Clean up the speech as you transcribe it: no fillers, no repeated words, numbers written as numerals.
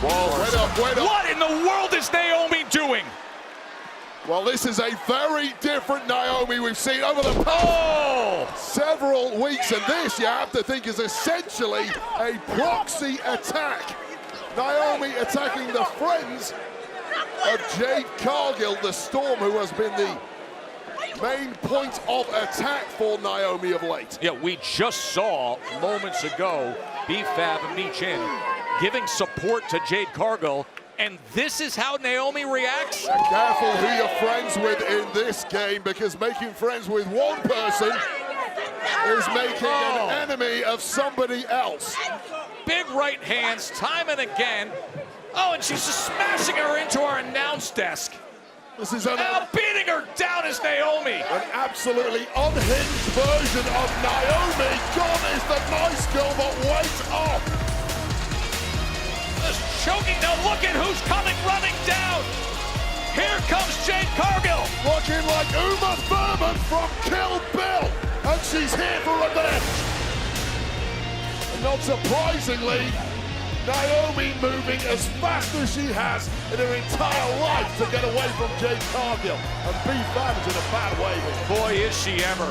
Whoa, wait up. What in the world is Naomi doing? Well, this is a very different Naomi we've seen over the past several weeks, and this, you have to think, is essentially a proxy attack. Naomi attacking the friends of Jade Cargill, the Storm, who has been the main point of attack for Naomi of late. Yeah, we just saw moments ago B-Fab and Michin giving support to Jade Cargill, and this is how Naomi reacts? Careful who you're friends with in this game, because making friends with one person is making an enemy of somebody else. Big right hands, time and again. Oh, and she's just smashing her into our announce desk. This is now beating her down is Naomi. An absolutely unhinged version of Naomi. Gone is the nice girl, but wait up. Just choking. Now look at who's coming running down. Here comes Jade Cargill. Looking like Uma Thurman from Kill Bill. And she's here for revenge. And not surprisingly, Naomi moving as fast as she has in her entire life to get away from Jade Cargill. And B-Fab is in a bad way here. Boy, is she ever.